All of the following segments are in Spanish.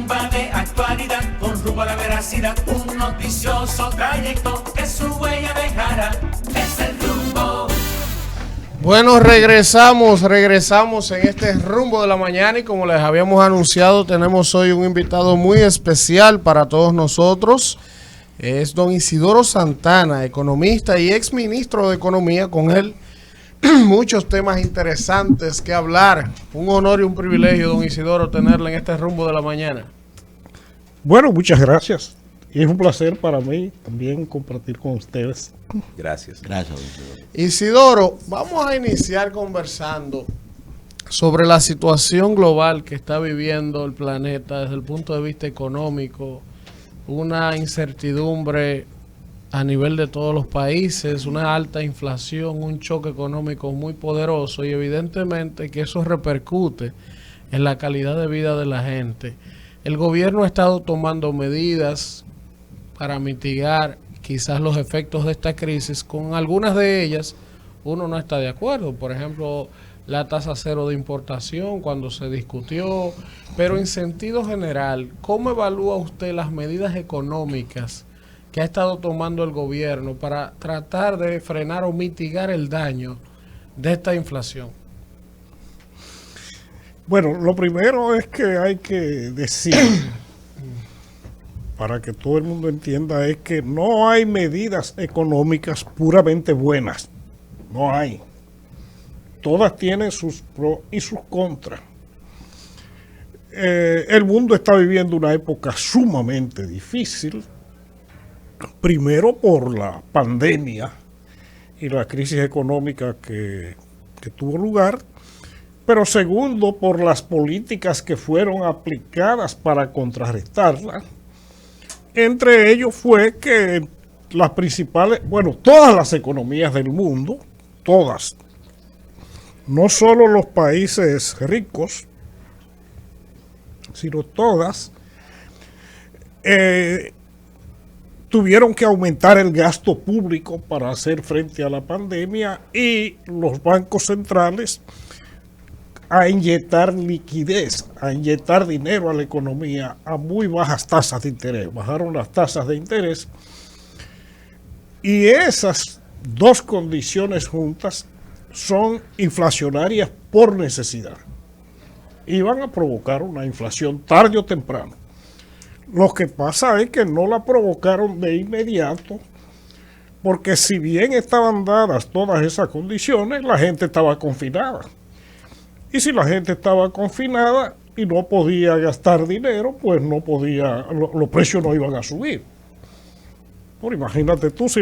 rumba de actualidad, con rumbo a la veracidad, un noticioso trayecto que su huella dejará. Es el rumbo. Bueno, regresamos en este rumbo de la mañana y como les habíamos anunciado, tenemos hoy un invitado muy especial para todos nosotros. Es don Isidoro Santana, economista y exministro de Economía. Con él muchos temas interesantes que hablar. Un honor y un privilegio, don Isidoro, tenerle en este rumbo de la mañana. Bueno, muchas gracias. Y es un placer para mí también compartir con ustedes. Gracias. Gracias, Isidoro. Isidoro, vamos a iniciar conversando sobre la situación global que está viviendo el planeta desde el punto de vista económico, una incertidumbre a nivel de todos los países, una alta inflación, un choque económico muy poderoso y evidentemente que eso repercute en la calidad de vida de la gente. El gobierno ha estado tomando medidas para mitigar quizás los efectos de esta crisis. Con algunas de ellas uno no está de acuerdo. Por ejemplo, la tasa cero de importación cuando se discutió. Pero en sentido general, ¿cómo evalúa usted las medidas económicas que ha estado tomando el gobierno para tratar de frenar o mitigar el daño de esta inflación? Bueno, lo primero es que hay que decir, para que todo el mundo entienda, es que no hay medidas económicas puramente buenas. No hay. Todas tienen sus pros y sus contras. El mundo está viviendo una época sumamente difícil. Primero por la pandemia y la crisis económica que tuvo lugar, pero segundo por las políticas que fueron aplicadas para contrarrestarla. Entre ellos fue que las principales, bueno, todas las economías del mundo, todas, no solo los países ricos, sino todas, tuvieron que aumentar el gasto público para hacer frente a la pandemia y los bancos centrales a inyectar liquidez, a inyectar dinero a la economía a muy bajas tasas de interés. Bajaron las tasas de interés y esas dos condiciones juntas son inflacionarias por necesidad y van a provocar una inflación tarde o temprano. Lo que pasa es que no la provocaron de inmediato, porque si bien estaban dadas todas esas condiciones, la gente estaba confinada. Y si la gente estaba confinada y no podía gastar dinero, pues no podía, los precios no iban a subir. Por imagínate tú, si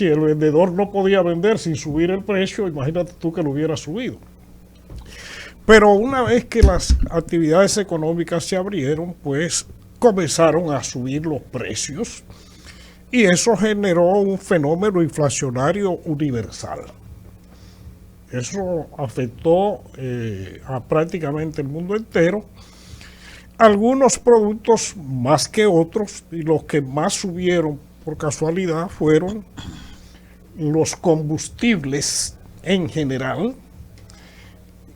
el vendedor no podía vender sin subir el precio, imagínate tú que lo hubiera subido. Pero una vez que las actividades económicas se abrieron, pues comenzaron a subir los precios y eso generó un fenómeno inflacionario universal. Eso afectó a prácticamente el mundo entero. Algunos productos más que otros, y los que más subieron por casualidad fueron los combustibles en general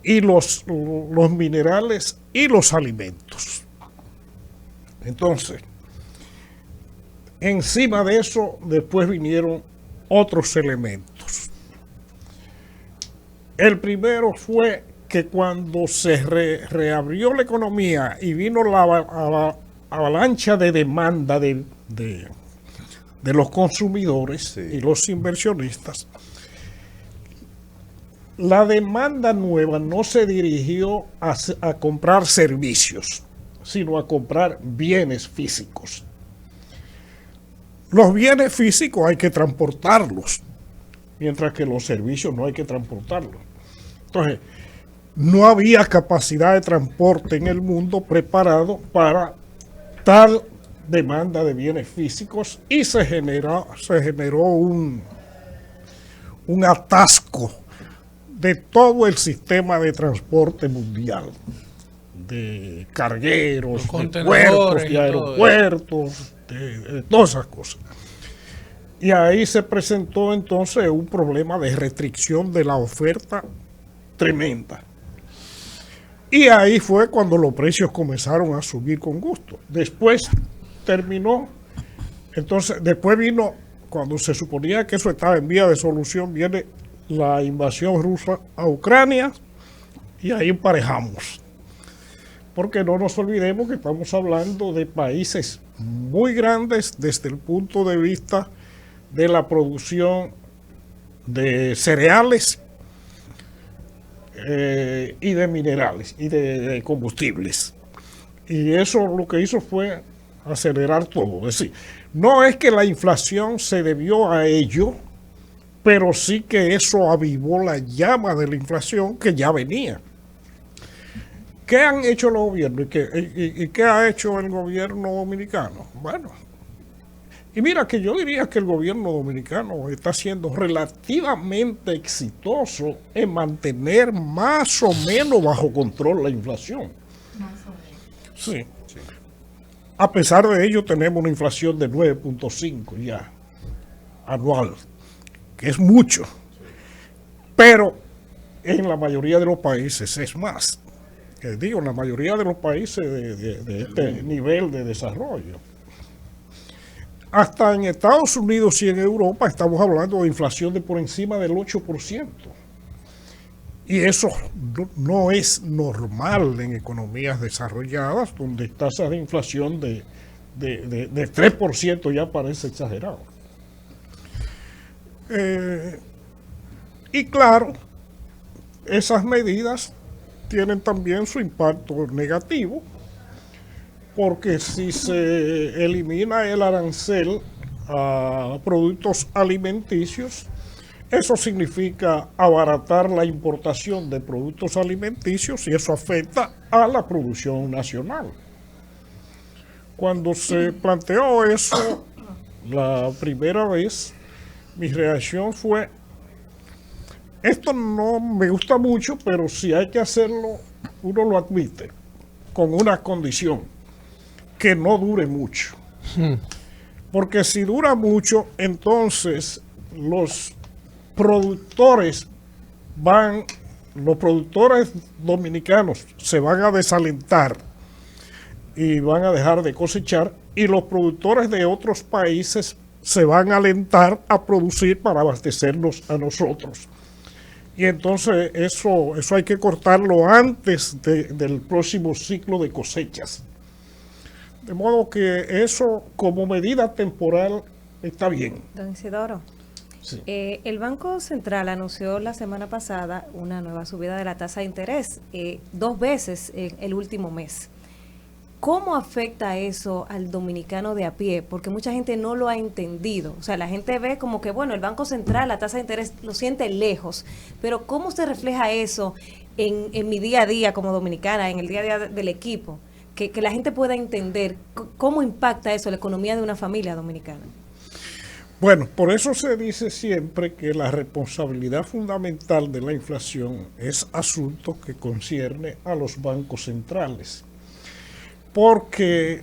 y los minerales y los alimentos. Entonces, encima de eso, después vinieron otros elementos. El primero fue que cuando se reabrió la economía y vino la avalancha de demanda de los consumidores, sí, y los inversionistas, la demanda nueva no se dirigió a comprar servicios, sino a comprar bienes físicos. Los bienes físicos hay que transportarlos, mientras que los servicios no hay que transportarlos. Entonces, no había capacidad de transporte en el mundo preparado para tal demanda de bienes físicos y se generó un atasco de todo el sistema de transporte mundial, de cargueros, de puertos, de aeropuertos, de todas esas cosas. Y ahí se presentó entonces un problema de restricción de la oferta tremenda. Y ahí fue cuando los precios comenzaron a subir con gusto. Después terminó, entonces después vino, cuando se suponía que eso estaba en vía de solución, viene la invasión rusa a Ucrania y ahí emparejamos. Porque no nos olvidemos que estamos hablando de países muy grandes desde el punto de vista de la producción de cereales y de minerales y de combustibles. Y eso lo que hizo fue acelerar todo. Es decir, no es que la inflación se debió a ello, pero sí que eso avivó la llama de la inflación que ya venía. ¿Qué han hecho los gobiernos? ¿Y qué ha hecho el gobierno dominicano? Bueno, y mira que yo diría que el gobierno dominicano está siendo relativamente exitoso en mantener más o menos bajo control la inflación. Más o menos. Sí. A pesar de ello tenemos una inflación de 9.5 ya, anual, que es mucho. Pero en la mayoría de los países es más. En la mayoría de los países de este nivel de desarrollo. Hasta en Estados Unidos y en Europa estamos hablando de inflación de por encima del 8%. Y eso no es normal en economías desarrolladas, donde tasas de inflación de 3% ya parece exagerado. Y claro, esas medidas tienen también su impacto negativo, porque si se elimina el arancel a productos alimenticios, eso significa abaratar la importación de productos alimenticios y eso afecta a la producción nacional. Cuando se planteó eso la primera vez, mi reacción fue: esto no me gusta mucho, pero si hay que hacerlo, uno lo admite, con una condición: que no dure mucho. Porque si dura mucho, entonces los productores dominicanos se van a desalentar y van a dejar de cosechar, y los productores de otros países se van a alentar a producir para abastecernos a nosotros. Y entonces eso hay que cortarlo antes del próximo ciclo de cosechas. De modo que eso, como medida temporal, está bien. Don Isidoro, sí. El Banco Central anunció la semana pasada una nueva subida de la tasa de interés, 2 veces en el último mes. ¿Cómo afecta eso al dominicano de a pie? Porque mucha gente no lo ha entendido. O sea, la gente ve como que, bueno, el Banco Central, la tasa de interés lo siente lejos. Pero ¿cómo se refleja eso en mi día a día como dominicana, en el día a día del equipo? Que la gente pueda entender cómo impacta eso la economía de una familia dominicana. Bueno, por eso se dice siempre que la responsabilidad fundamental de la inflación es asunto que concierne a los bancos centrales. Porque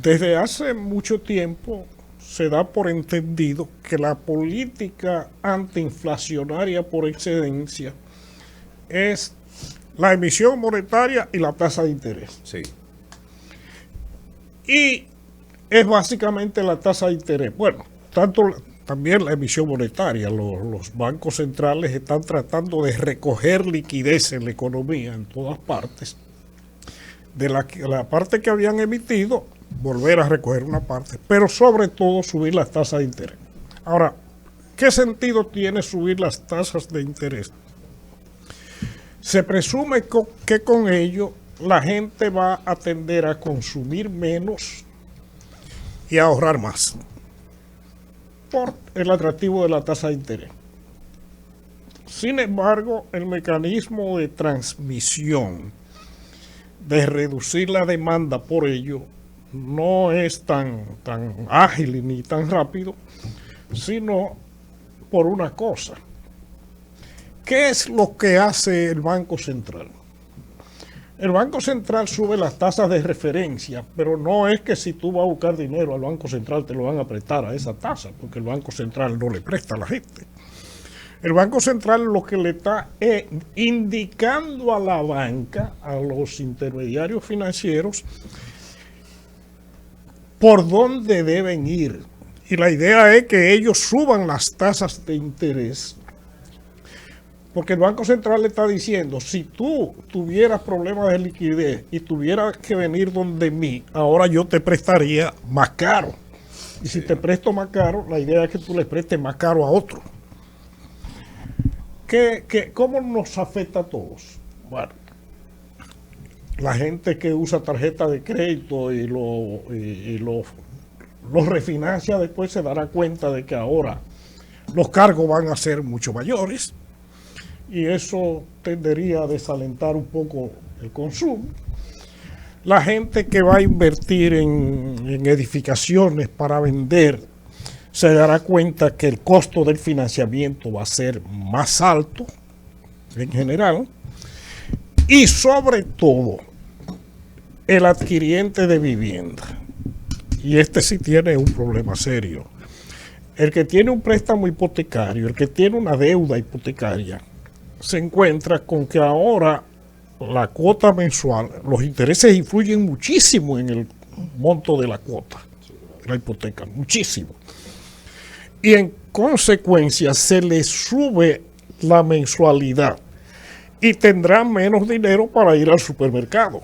desde hace mucho tiempo se da por entendido que la política antiinflacionaria por excelencia es la emisión monetaria y la tasa de interés. Sí. Y es básicamente la tasa de interés. Bueno, también la emisión monetaria. Los bancos centrales están tratando de recoger liquidez en la economía en todas partes. De la parte que habían emitido, volver a recoger una parte, pero sobre todo subir las tasas de interés. Ahora, ¿qué sentido tiene subir las tasas de interés? Se presume que con ello la gente va a tender a consumir menos y a ahorrar más por el atractivo de la tasa de interés. Sin embargo, el mecanismo de transmisión, de reducir la demanda por ello, no es tan ágil ni tan rápido, sino por una cosa. ¿Qué es lo que hace el Banco Central? El Banco Central sube las tasas de referencia, pero no es que si tú vas a buscar dinero al Banco Central te lo van a prestar a esa tasa, porque el Banco Central no le presta a la gente. El Banco Central lo que le está indicando a la banca, a los intermediarios financieros, por dónde deben ir. Y la idea es que ellos suban las tasas de interés. Porque el Banco Central le está diciendo, si tú tuvieras problemas de liquidez y tuvieras que venir donde mí, ahora yo te prestaría más caro. Y si te presto más caro, la idea es que tú le prestes más caro a otro. ¿Cómo nos afecta a todos? Bueno, la gente que usa tarjeta de crédito y lo refinancia después se dará cuenta de que ahora los cargos van a ser mucho mayores y eso tendería a desalentar un poco el consumo. La gente que va a invertir en edificaciones para vender se dará cuenta que el costo del financiamiento va a ser más alto en general y sobre todo el adquiriente de vivienda. Y este sí tiene un problema serio. El que tiene un préstamo hipotecario, el que tiene una deuda hipotecaria, se encuentra con que ahora la cuota mensual, los intereses influyen muchísimo en el monto de la cuota de la hipoteca, muchísimo. Y en consecuencia se le sube la mensualidad y tendrá menos dinero para ir al supermercado.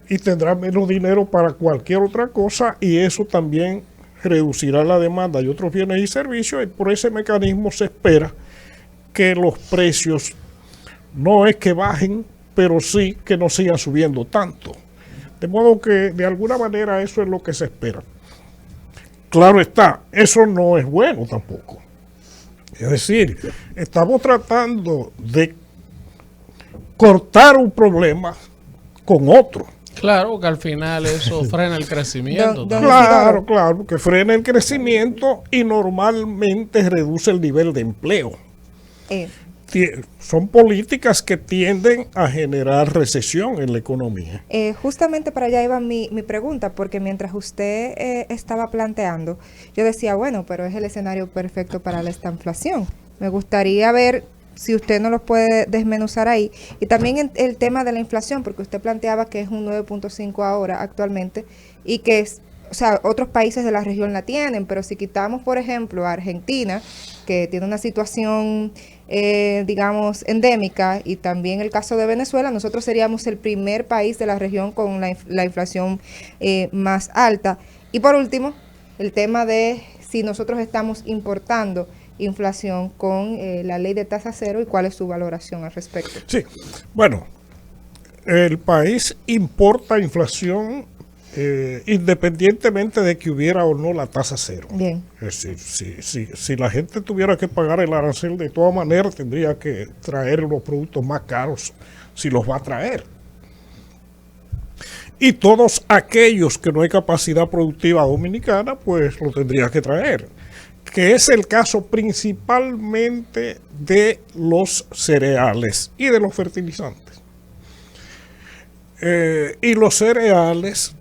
Y tendrá menos dinero para cualquier otra cosa y eso también reducirá la demanda de otros bienes y servicios y por ese mecanismo se espera que los precios no es que bajen, pero sí que no sigan subiendo tanto. De modo que de alguna manera eso es lo que se espera. Claro está, eso no es bueno tampoco. Es decir, estamos tratando de cortar un problema con otro. Claro, que al final eso frena el crecimiento. Claro, que frena el crecimiento y normalmente reduce el nivel de empleo. Son políticas que tienden a generar recesión en la economía. Justamente para allá iba mi pregunta, porque mientras usted estaba planteando, yo decía, bueno, pero es el escenario perfecto para la estanflación. Me gustaría ver si usted no los puede desmenuzar ahí. Y también el tema de la inflación, porque usted planteaba que es un 9.5 ahora actualmente y que es, o sea, otros países de la región la tienen, pero si quitamos, por ejemplo, a Argentina, que tiene una situación, digamos, endémica, y también el caso de Venezuela, nosotros seríamos el primer país de la región con la inflación más alta. Y por último, el tema de si nosotros estamos importando inflación con la ley de tasa cero y cuál es su valoración al respecto. Sí, bueno, el país importa inflación independientemente de que hubiera o no la tasa cero. Bien. Es decir, si la gente tuviera que pagar el arancel, de todas maneras tendría que traer los productos más caros si los va a traer. Y todos aquellos que no hay capacidad productiva dominicana, pues lo tendría que traer, que es el caso principalmente de los cereales y de los fertilizantes. Y los cereales,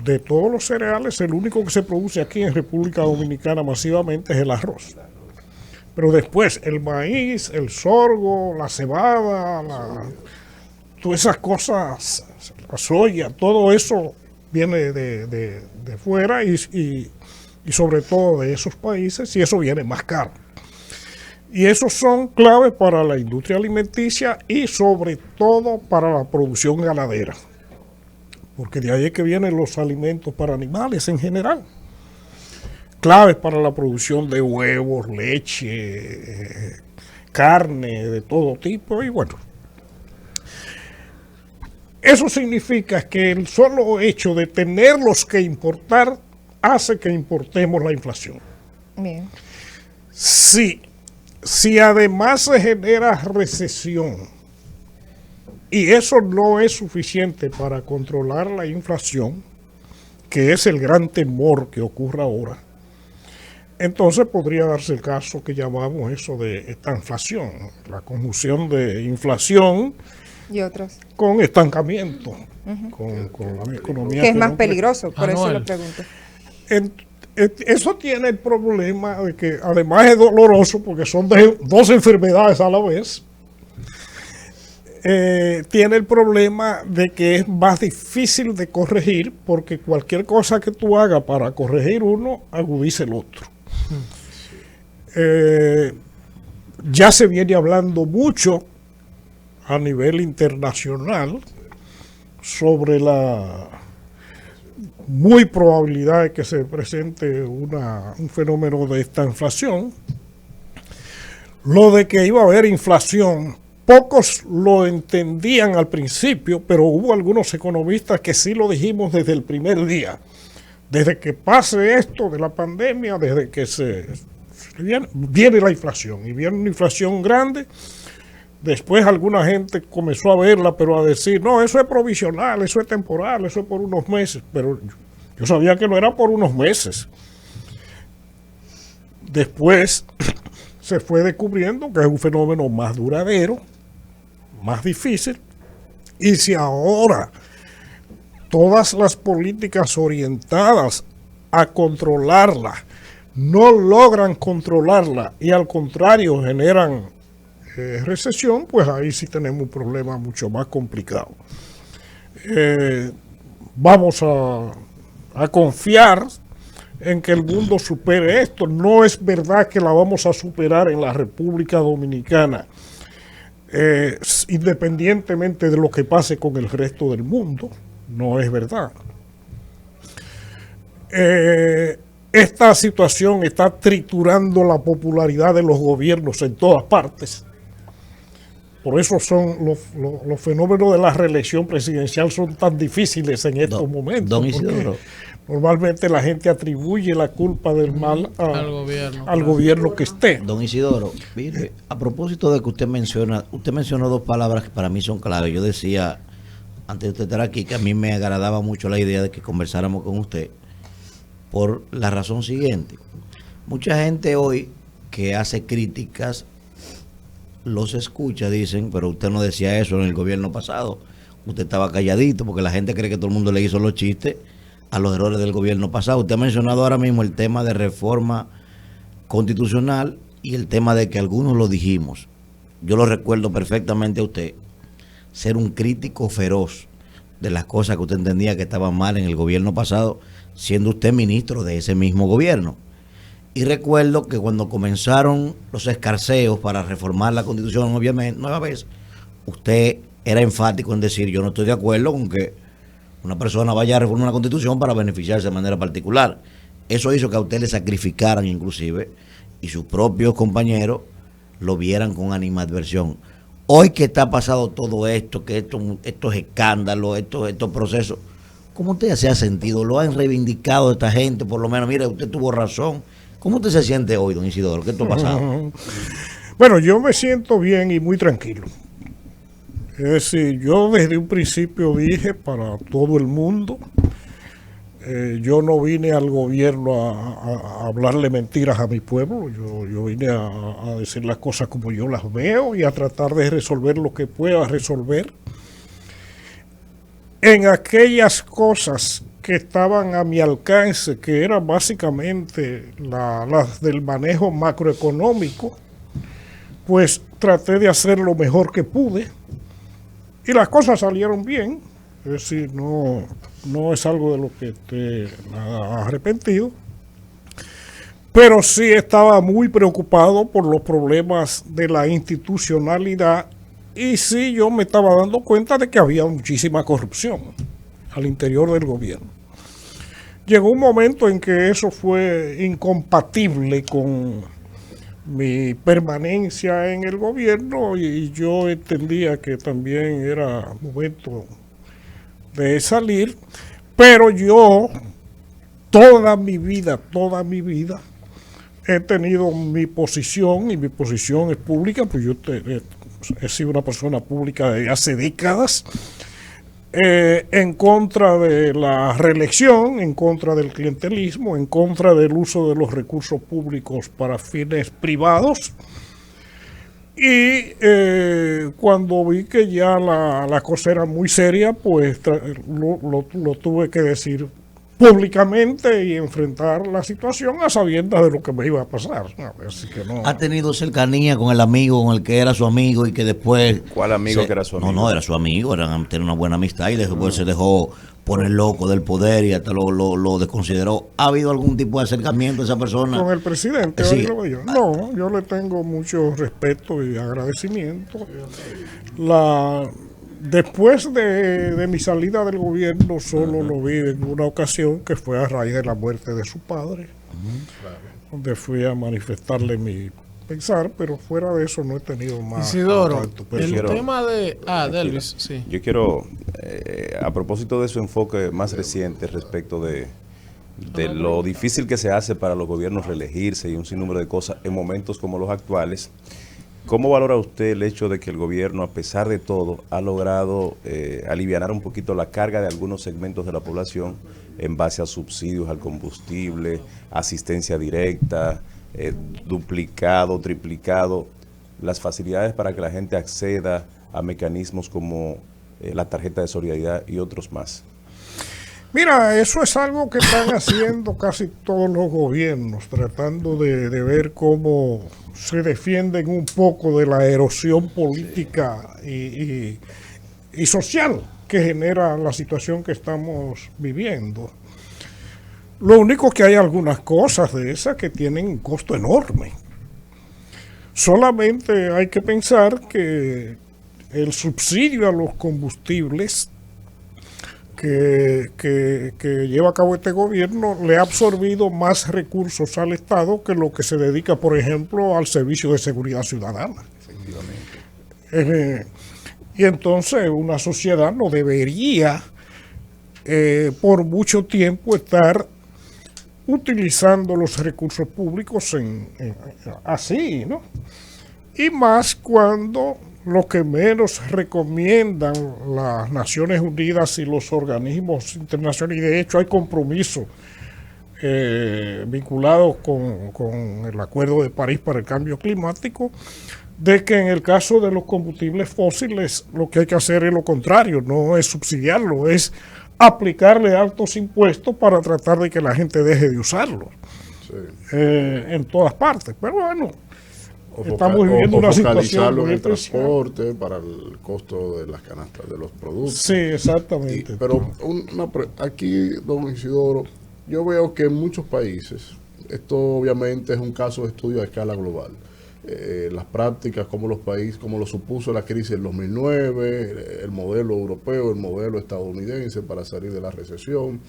de todos los cereales, el único que se produce aquí en República Dominicana masivamente es el arroz. Pero después el maíz, el sorgo, la cebada, todas esas cosas, la soya, todo eso viene de fuera y sobre todo de esos países, y eso viene más caro. Y esos son claves para la industria alimenticia y sobre todo para la producción ganadera, porque de ahí es que vienen los alimentos para animales en general. Claves para la producción de huevos, leche, carne de todo tipo, y bueno. Eso significa que el solo hecho de tenerlos que importar hace que importemos la inflación. Bien. Si además se genera recesión y eso no es suficiente para controlar la inflación, que es el gran temor que ocurra ahora, entonces podría darse el caso que llamamos eso de estanflación, la conjunción de inflación Y otros. con estancamiento, con la economía. Que es más peligroso, por eso Anuel. lo pregunto. Eso tiene el problema de que además es doloroso porque son dos enfermedades a la vez. Tiene el problema de que es más difícil de corregir porque cualquier cosa que tú hagas para corregir uno agudiza el otro. Ya se viene hablando mucho a nivel internacional sobre la muy probabilidad de que se presente un fenómeno de esta inflación. Lo de que iba a haber inflación, pocos lo entendían al principio, pero hubo algunos economistas que sí lo dijimos desde el primer día. Desde que pase esto de la pandemia, desde que viene la inflación, y viene una inflación grande. Después alguna gente comenzó a verla, pero a decir, no, eso es provisional, eso es temporal, eso es por unos meses. Pero yo sabía que no era por unos meses. Después se fue descubriendo que es un fenómeno más duradero, más difícil. Y si ahora todas las políticas orientadas a controlarla no logran controlarla y al contrario generan recesión, pues ahí sí tenemos un problema mucho más complicado. Vamos a confiar en que el mundo supere esto. No es verdad que la vamos a superar en la República Dominicana, independientemente de lo que pase con el resto del mundo. No es verdad. Esta situación está triturando la popularidad de los gobiernos en todas partes. Por eso son los fenómenos de la reelección presidencial son tan difíciles en estos momentos. Don Isidoro. Normalmente la gente atribuye la culpa del mal al gobierno que esté. Don Isidoro, mire, a propósito de que usted mencionó dos palabras que para mí son claves. Yo decía, antes de usted estar aquí, que a mí me agradaba mucho la idea de que conversáramos con usted por la razón siguiente. Mucha gente hoy que hace críticas los escucha, dicen, pero usted no decía eso en el gobierno pasado, usted estaba calladito porque la gente cree que todo el mundo le hizo los chistes a los errores del gobierno pasado. Usted ha mencionado ahora mismo el tema de reforma constitucional y el tema de que algunos lo dijimos. Yo lo recuerdo perfectamente a usted ser un crítico feroz de las cosas que usted entendía que estaban mal en el gobierno pasado, siendo usted ministro de ese mismo gobierno. Y recuerdo que cuando comenzaron los escarceos para reformar la Constitución, obviamente, nueva vez, usted era enfático en decir, yo no estoy de acuerdo con que una persona vaya a reformar una Constitución para beneficiarse de manera particular. Eso hizo que a usted le sacrificaran inclusive y sus propios compañeros lo vieran con animadversión. Hoy que está pasado todo esto, que estos escándalos, estos procesos, ¿cómo usted se ha sentido? ¿Lo han reivindicado esta gente? Por lo menos, mire, usted tuvo razón. ¿Cómo usted se siente hoy, don Isidoro? ¿Qué esto ha pasado? Bueno, yo me siento bien y muy tranquilo. Es decir, yo desde un principio dije para todo el mundo, yo no vine al gobierno a hablarle mentiras a mi pueblo, yo vine a decir las cosas como yo las veo y a tratar de resolver lo que pueda resolver. En aquellas cosas que estaban a mi alcance, que eran básicamente las del manejo macroeconómico, pues traté de hacer lo mejor que pude y las cosas salieron bien. Es decir, no es algo de lo que esté nada arrepentido, pero sí estaba muy preocupado por los problemas de la institucionalidad y sí yo me estaba dando cuenta de que había muchísima corrupción al interior del gobierno. Llegó un momento en que eso fue incompatible con mi permanencia en el gobierno y yo entendía que también era momento de salir, pero yo toda mi vida he tenido mi posición y mi posición es pública, pues yo he sido una persona pública desde hace décadas, en contra de la reelección, en contra del clientelismo, en contra del uso de los recursos públicos para fines privados. Y cuando vi que ya la cosa era muy seria, pues lo tuve que decir públicamente y enfrentar la situación a sabiendas de lo que me iba a pasar. Así que no. ¿Ha tenido cercanía con el amigo, con el que era su amigo y que después... ¿Cuál amigo que era su amigo? No, era su amigo, tenía una buena amistad y después se dejó poner loco del poder y hasta lo desconsideró. ¿Ha habido algún tipo de acercamiento a esa persona? Con el presidente, Sí. No, yo le tengo mucho respeto y agradecimiento. Después de mi salida del gobierno, solo lo vi en una ocasión, que fue a raíz de la muerte de su padre, donde fui a manifestarle mi pensar, pero fuera de eso no he tenido más Isidoro, contacto el personal. tema de... Delvis, sí. Yo quiero, a propósito de su enfoque más reciente respecto de lo difícil que se hace para los gobiernos reelegirse y un sinnúmero de cosas en momentos como los actuales, ¿cómo valora usted el hecho de que el gobierno, a pesar de todo, ha logrado alivianar un poquito la carga de algunos segmentos de la población en base a subsidios al combustible, asistencia directa, duplicado, triplicado, las facilidades para que la gente acceda a mecanismos como la tarjeta de solidaridad y otros más? Mira, eso es algo que están haciendo casi todos los gobiernos, tratando de ver cómo se defienden un poco de la erosión política y social que genera la situación que estamos viviendo. Lo único que hay algunas cosas de esas que tienen un costo enorme. Solamente hay que pensar que el subsidio a los combustibles que lleva a cabo este gobierno le ha absorbido más recursos al Estado que lo que se dedica, por ejemplo, al servicio de seguridad ciudadana. Y entonces una sociedad no debería por mucho tiempo estar utilizando los recursos públicos así, ¿no? Y más cuando lo que menos recomiendan las Naciones Unidas y los organismos internacionales, y de hecho hay compromisos vinculados con el Acuerdo de París para el Cambio Climático, de que en el caso de los combustibles fósiles lo que hay que hacer es lo contrario, no es subsidiarlo, es aplicarle altos impuestos para tratar de que la gente deje de usarlo en todas partes. Pero bueno, estamos viviendo una situación en el transporte para el costo de las canastas de los productos. Sí, exactamente. Pero aquí, don Isidoro, yo veo que en muchos países, esto obviamente es un caso de estudio a escala global, las prácticas como los países, como lo supuso la crisis del 2009, el modelo europeo, el modelo estadounidense para salir de la recesión.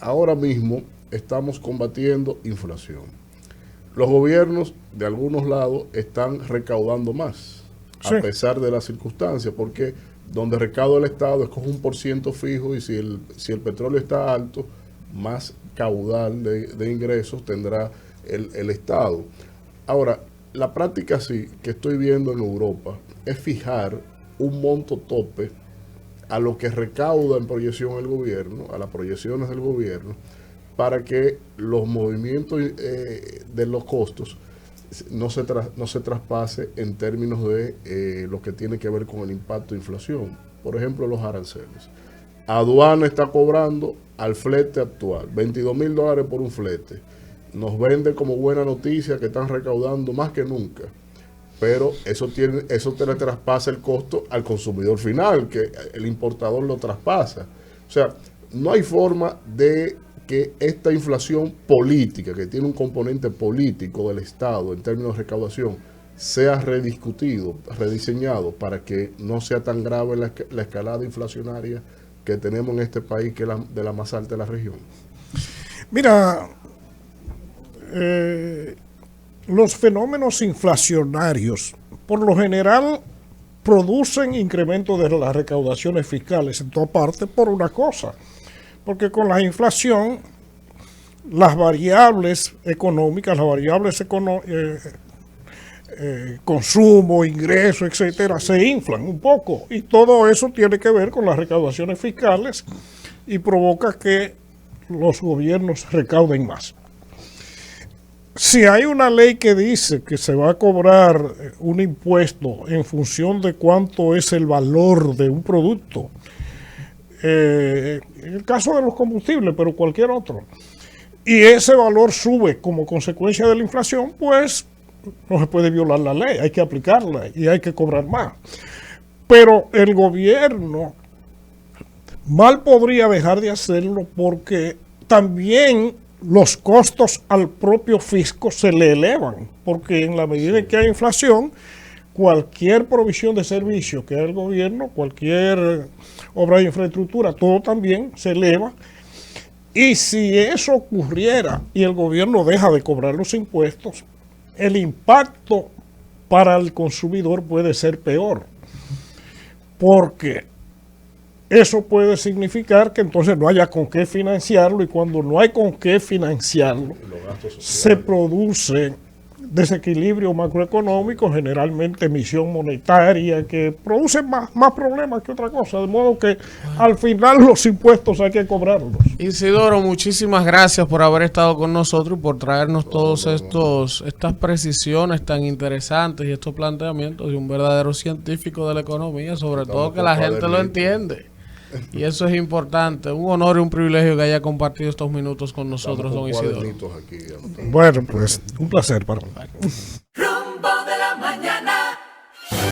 Ahora mismo estamos combatiendo inflación. Los gobiernos de algunos lados están recaudando más, a pesar de las circunstancias, porque donde recauda el Estado es con un % fijo y si el petróleo está alto, más caudal de ingresos tendrá el Estado. Ahora, la práctica sí que estoy viendo en Europa es fijar un monto tope a lo que recauda en proyección el gobierno, a las proyecciones del gobierno, para que los movimientos de los costos no se traspase en términos de lo que tiene que ver con el impacto de inflación. Por ejemplo, los aranceles. Aduana está cobrando al flete actual, $22,000 por un flete. Nos vende como buena noticia que están recaudando más que nunca, pero eso te le traspasa el costo al consumidor final, que el importador lo traspasa. O sea, no hay forma de que esta inflación política, que tiene un componente político del Estado en términos de recaudación, sea rediscutido, rediseñado para que no sea tan grave la escalada inflacionaria que tenemos en este país, que es de la más alta de la región. Mira, los fenómenos inflacionarios por lo general producen incremento de las recaudaciones fiscales en toda parte por una cosa, porque con la inflación las variables económicas, consumo, ingreso, etcétera, se inflan un poco, y todo eso tiene que ver con las recaudaciones fiscales y provoca que los gobiernos recauden más. Si hay una ley que dice que se va a cobrar un impuesto en función de cuánto es el valor de un producto, el caso de los combustibles, pero cualquier otro, y ese valor sube como consecuencia de la inflación, pues no se puede violar la ley, hay que aplicarla y hay que cobrar más. Pero el gobierno mal podría dejar de hacerlo porque también los costos al propio fisco se le elevan, porque en la medida en que hay inflación, cualquier provisión de servicio que haga el gobierno, cualquier obra de infraestructura, todo también se eleva. Y si eso ocurriera y el gobierno deja de cobrar los impuestos, el impacto para el consumidor puede ser peor, porque eso puede significar que entonces no haya con qué financiarlo, y cuando no hay con qué financiarlo, se produce desequilibrio macroeconómico, generalmente emisión monetaria, que produce más problemas que otra cosa, de modo que al final los impuestos hay que cobrarlos. Isidoro, muchísimas gracias por haber estado con nosotros y por traernos estas precisiones tan interesantes y estos planteamientos de un verdadero científico de la economía, sobre todo que la gente lo entiende. Y eso es importante. Un honor y un privilegio que haya compartido estos minutos con nosotros, don Isidoro. Bueno, pues un placer para mí.